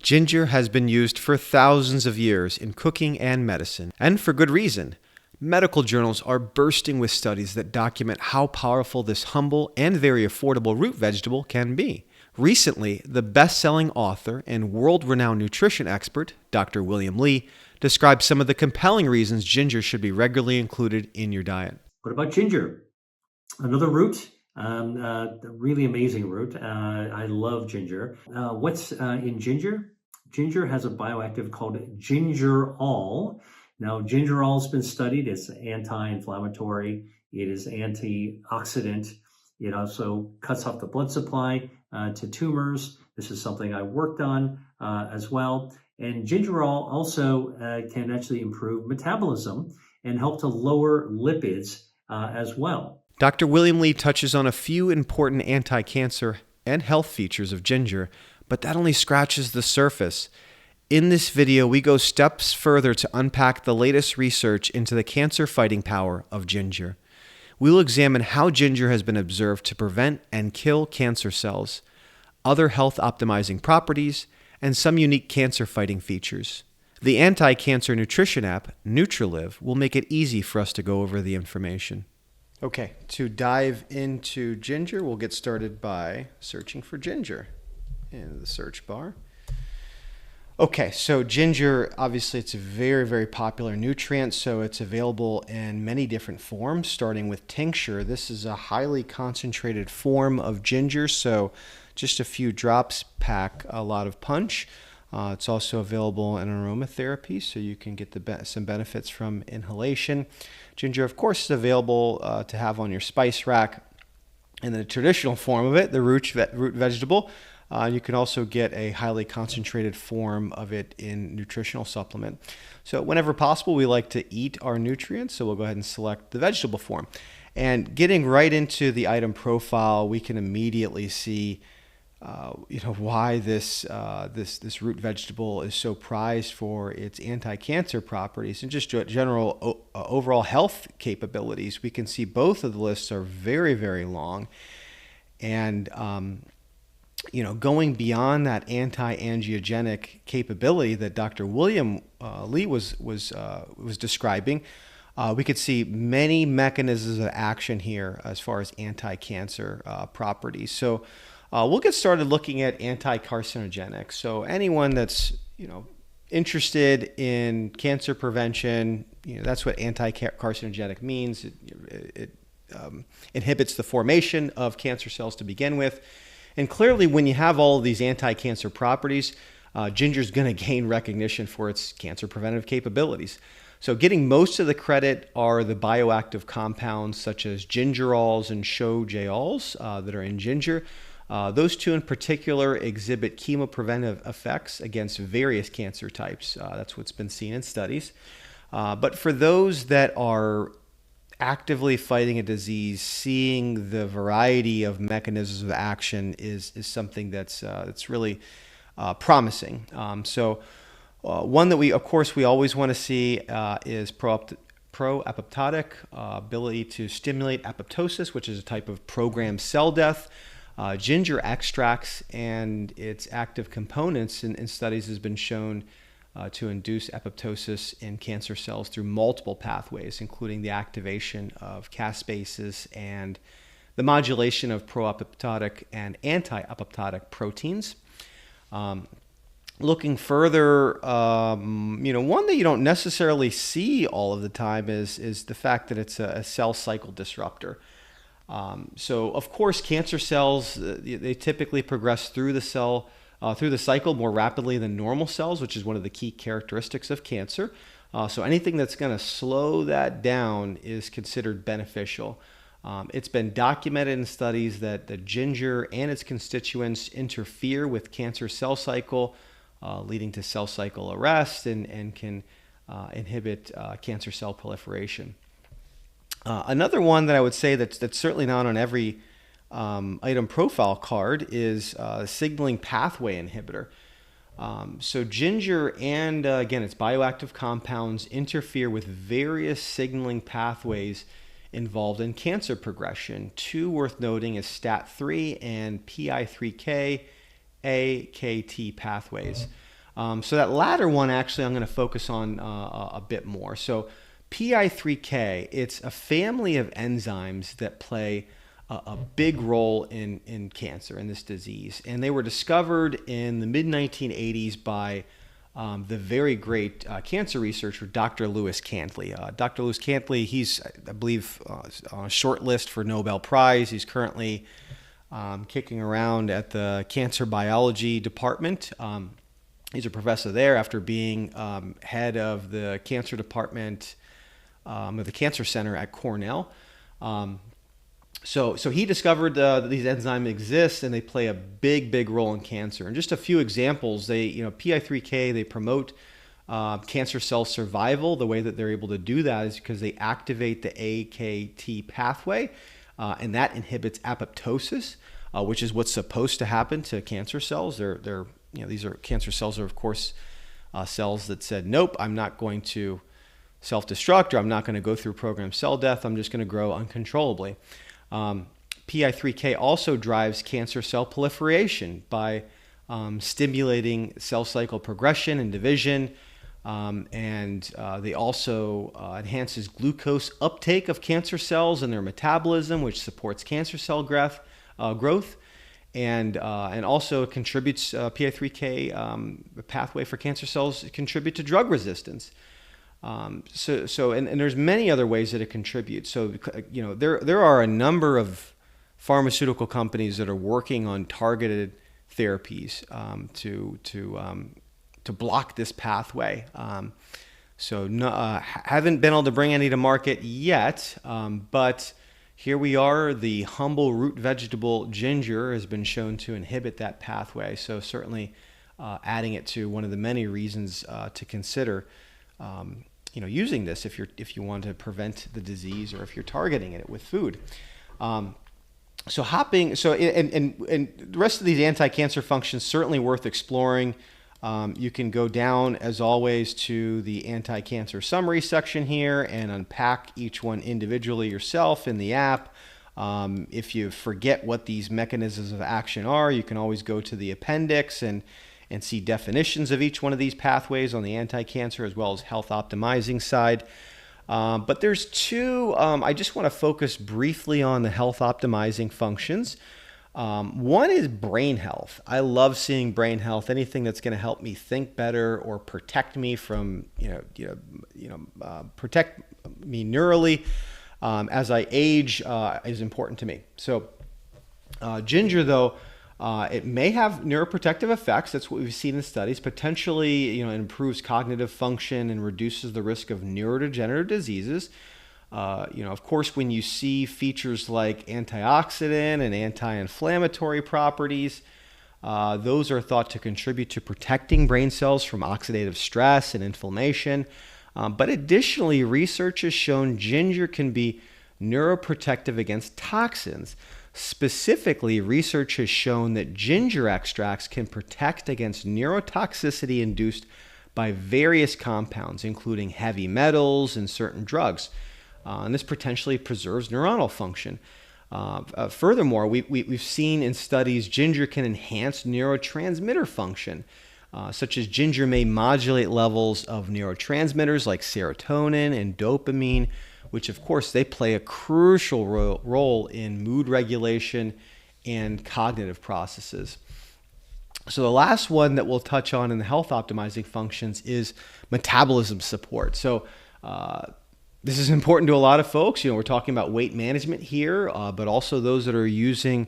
Ginger has been used for thousands of years in cooking and medicine, and for good reason. Medical journals are bursting with studies that document how powerful this humble and very affordable root vegetable can be. Recently, the best-selling author and world-renowned nutrition expert, Dr. William Li, described some of the compelling reasons ginger should be regularly included in your diet. What about ginger? Another root, a really amazing root. I love ginger. What's in ginger? Ginger has a bioactive called gingerol. Now, gingerol has been studied. It's anti-inflammatory. It is antioxidant. It also cuts off the blood supply to tumors. This is something I worked on as well. And gingerol also can actually improve metabolism and help to lower lipids as well. Dr. William Li touches on a few important anti-cancer and health features of ginger, but that only scratches the surface. In this video, we go steps further to unpack the latest research into the cancer-fighting power of ginger. We will examine how ginger has been observed to prevent and kill cancer cells, other health-optimizing properties, and some unique cancer-fighting features. The anti-cancer nutrition app, Nutriliv, will make it easy for us to go over the information. Okay, to dive into ginger, we'll get started by searching for ginger in the search bar. Okay, so ginger, obviously it's a very, very popular nutrient, so it's available in many different forms, starting with tincture. This is a highly concentrated form of ginger, so just a few drops pack a lot of punch. It's also available in aromatherapy, so you can get some benefits from inhalation. Ginger, of course, is available to have on your spice rack. In the traditional form of it, the root vegetable, you can also get a highly concentrated form of it in nutritional supplement. So whenever possible, we like to eat our nutrients, so we'll go ahead and select the vegetable form. And getting right into the item profile, we can immediately see why this root vegetable is so prized for its anti-cancer properties and just general overall health capabilities. We can see both of the lists are very, very long, and going beyond that anti-angiogenic capability that Dr. William Li was describing, we could see many mechanisms of action here as far as anti-cancer properties. So we'll get started looking at anti-carcinogenic. So anyone that's interested in cancer prevention, that's what anti-carcinogenic means. It inhibits the formation of cancer cells to begin with. And clearly, when you have all of these anti-cancer properties, ginger is going to gain recognition for its cancer preventative capabilities. So getting most of the credit are the bioactive compounds such as gingerols and shogeols that are in ginger. Those two in particular exhibit chemopreventive effects against various cancer types. That's what's been seen in studies. But for those that are actively fighting a disease, seeing the variety of mechanisms of action is something that's really promising. One that we always want to see is pro-apoptotic, ability to stimulate apoptosis, which is a type of programmed cell death. Ginger extracts and its active components in studies has been shown to induce apoptosis in cancer cells through multiple pathways, including the activation of caspases and the modulation of pro-apoptotic and anti-apoptotic proteins. Looking further, one that you don't necessarily see all of the time is the fact that it's a cell cycle disruptor. So, of course, cancer cells, they typically progress through the cycle more rapidly than normal cells, which is one of the key characteristics of cancer. So anything that's going to slow that down is considered beneficial. It's been documented in studies that the ginger and its constituents interfere with cancer cell cycle, leading to cell cycle arrest and can inhibit cancer cell proliferation. Another one that I would say that's certainly not on every item profile card is signaling pathway inhibitor. So ginger and, again, its bioactive compounds interfere with various signaling pathways involved in cancer progression. Two worth noting is STAT3 and PI3K, AKT pathways. So that latter one, actually, I'm going to focus on a bit more. So PI3K, it's a family of enzymes that play a big role in cancer, in this disease. And they were discovered in the mid-1980s by the very great cancer researcher, Dr. Lewis Cantley. Dr. Lewis Cantley, he's, I believe, on a short list for Nobel Prize. He's currently kicking around at the cancer biology department. He's a professor there after being head of the cancer department of the cancer center at Cornell. So he discovered that these enzymes exist and they play a big role in cancer. And just a few examples, PI3K, they promote cancer cell survival. The way that they're able to do that is because they activate the AKT pathway, and that inhibits apoptosis, which is what's supposed to happen to cancer cells. These are cancer cells are, of course, cells that said, nope, I'm not going to self-destruct, or I'm not going to go through programmed cell death. I'm just going to grow uncontrollably. PI3K also drives cancer cell proliferation by stimulating cell cycle progression and division, and they also enhances glucose uptake of cancer cells and their metabolism, which supports cancer cell growth, and also contributes PI3K pathway for cancer cells contribute to drug resistance. And there's many other ways that it contributes. So there are a number of pharmaceutical companies that are working on targeted therapies to block this pathway. Haven't been able to bring any to market yet, but here we are. The humble root vegetable ginger has been shown to inhibit that pathway. So certainly adding it to one of the many reasons to consider using this if you want to prevent the disease, or if you're targeting it with food. And the rest of these anti-cancer functions certainly worth exploring. You can go down, as always, to the anti-cancer summary section here and unpack each one individually yourself in the app. If you forget what these mechanisms of action are, you can always go to the appendix and see definitions of each one of these pathways on the anti-cancer as well as health optimizing side. But there's two, I just want to focus briefly on the health optimizing functions. One is brain health. I love seeing brain health. Anything that's going to help me think better or protect me from, protect me neurally as I age is important to me. So ginger, though, it may have neuroprotective effects. That's what we've seen in studies. Potentially, it improves cognitive function and reduces the risk of neurodegenerative diseases. Of course, when you see features like antioxidant and anti-inflammatory properties, those are thought to contribute to protecting brain cells from oxidative stress and inflammation. But additionally, research has shown ginger can be neuroprotective against toxins. Specifically, research has shown that ginger extracts can protect against neurotoxicity induced by various compounds, including heavy metals and certain drugs. And this potentially preserves neuronal function. Furthermore, we've seen in studies ginger can enhance neurotransmitter function, such as ginger may modulate levels of neurotransmitters like serotonin and dopamine, which of course they play a crucial role in mood regulation and cognitive processes. So the last one that we'll touch on in the health optimizing functions is metabolism support. So this is important to a lot of folks. We're talking about weight management here, but also those that are using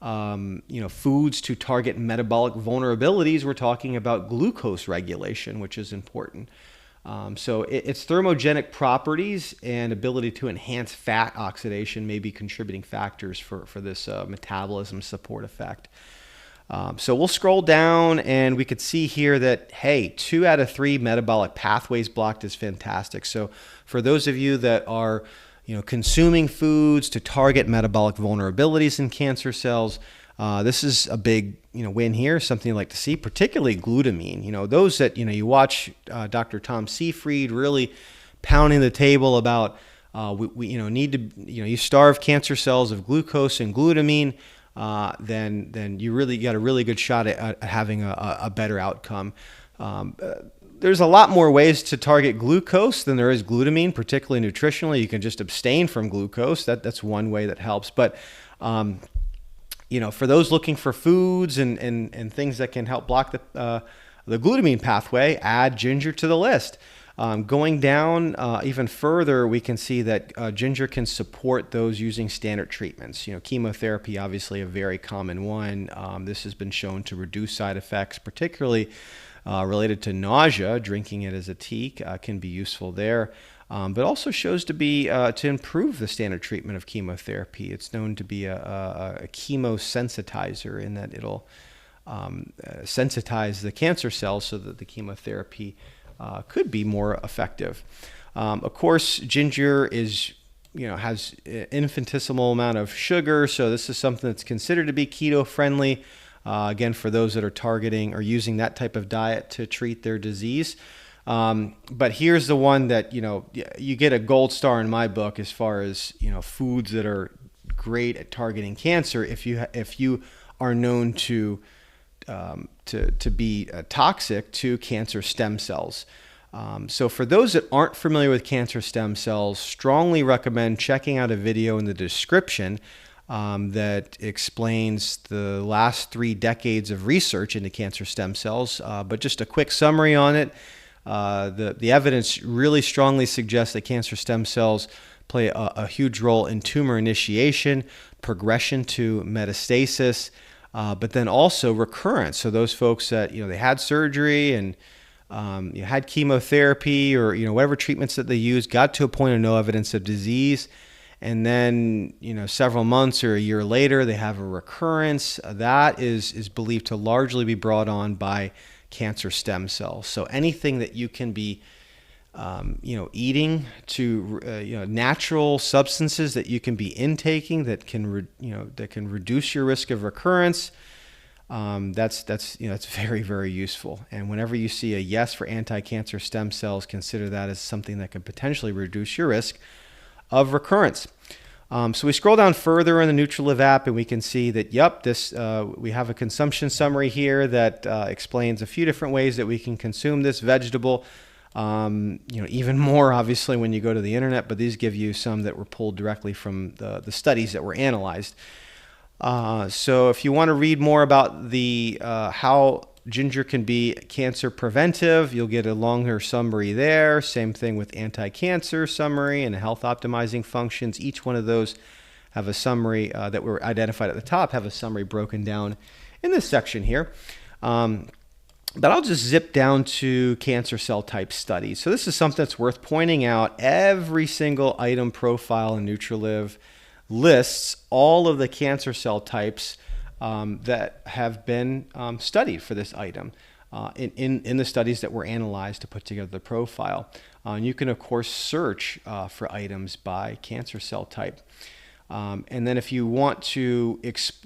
foods to target metabolic vulnerabilities. We're talking about glucose regulation, which is important. So its thermogenic properties and ability to enhance fat oxidation may be contributing factors for this metabolism support effect. So we'll scroll down and we could see here that, hey, 2 out of 3 metabolic pathways blocked is fantastic. So for those of you that are consuming foods to target metabolic vulnerabilities in cancer cells, this is a big win here, something you like to see, particularly glutamine. Those that you watch Dr. Tom Seyfried really pounding the table about we need to you starve cancer cells of glucose and glutamine, then you really got a really good shot at having a better outcome. There's a lot more ways to target glucose than there is glutamine, particularly nutritionally. You can just abstain from glucose. That's one way that helps. But for those looking for foods and things that can help block the glutamine pathway, add ginger to the list. Going down even further, we can see that ginger can support those using standard treatments. Chemotherapy, obviously a very common one. This has been shown to reduce side effects, particularly related to nausea. Drinking it as a tea can be useful there, but also shows to be to improve the standard treatment of chemotherapy. It's known to be a chemosensitizer in that it'll sensitize the cancer cells so that the chemotherapy could be more effective. Of course, ginger has an infinitesimal amount of sugar, so this is something that's considered to be keto friendly. Again, for those that are targeting or using that type of diet to treat their disease. But here's the one that, you get a gold star in my book as far as, foods that are great at targeting cancer if you are known to be toxic to cancer stem cells. So for those that aren't familiar with cancer stem cells, strongly recommend checking out a video in the description that explains the last 3 decades of research into cancer stem cells. But just a quick summary on it. The evidence really strongly suggests that cancer stem cells play a huge role in tumor initiation, progression to metastasis, but then also recurrence. So those folks that they had surgery and had chemotherapy or whatever treatments that they used, got to a point of no evidence of disease. And then, several months or a year later, they have a recurrence. That is believed to largely be brought on by cancer stem cells. So anything that you can be, eating to, natural substances that you can be intaking that can, that can reduce your risk of recurrence. That's very, very useful. And whenever you see a yes for anti-cancer stem cells, consider that as something that could potentially reduce your risk of recurrence. So we scroll down further in the Nutriliv app and we can see that, we have a consumption summary here that explains a few different ways that we can consume this vegetable. Even more obviously when you go to the internet, but these give you some that were pulled directly from the studies that were analyzed. So if you want to read more about the how ginger can be cancer preventive, you'll get a longer summary there. Same thing with anti-cancer summary and health optimizing functions. Each one of those have a summary that were identified at the top, have a summary broken down in this section here. But I'll just zip down to cancer cell type studies. So this is something that's worth pointing out. Every single item profile in Nutriliv lists all of the cancer cell types that have been studied for this item in the studies that were analyzed to put together the profile. And you can, of course, search for items by cancer cell type. And then if you want to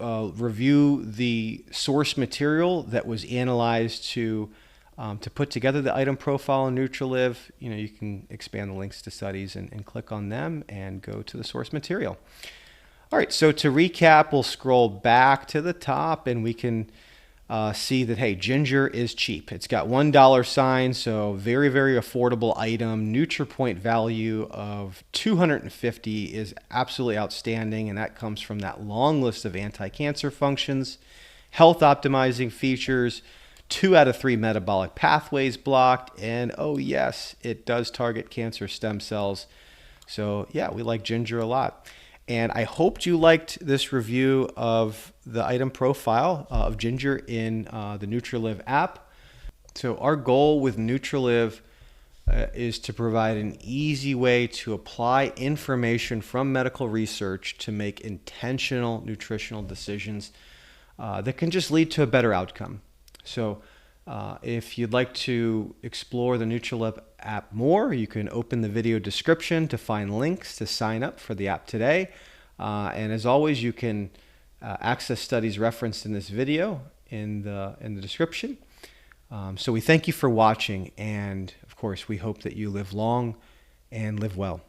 review the source material that was analyzed to put together the item profile in Nutriliv, you can expand the links to studies and click on them and go to the source material. All right, so to recap, we'll scroll back to the top and we can see that, hey, ginger is cheap. It's got $1 sign, so very, very affordable item. NutriPoint value of 250 is absolutely outstanding, and that comes from that long list of anti-cancer functions, health optimizing features, 2 out of 3 metabolic pathways blocked, and oh yes, it does target cancer stem cells. So yeah, we like ginger a lot. And I hoped you liked this review of the item profile of ginger in the Nutriliv app. So our goal with Nutriliv is to provide an easy way to apply information from medical research to make intentional nutritional decisions that can just lead to a better outcome. So if you'd like to explore the Nutriliv app more, you can open the video description to find links to sign up for the app today. And as always, you can access studies referenced in this video in the description. So we thank you for watching, and of course, we hope that you live long and live well.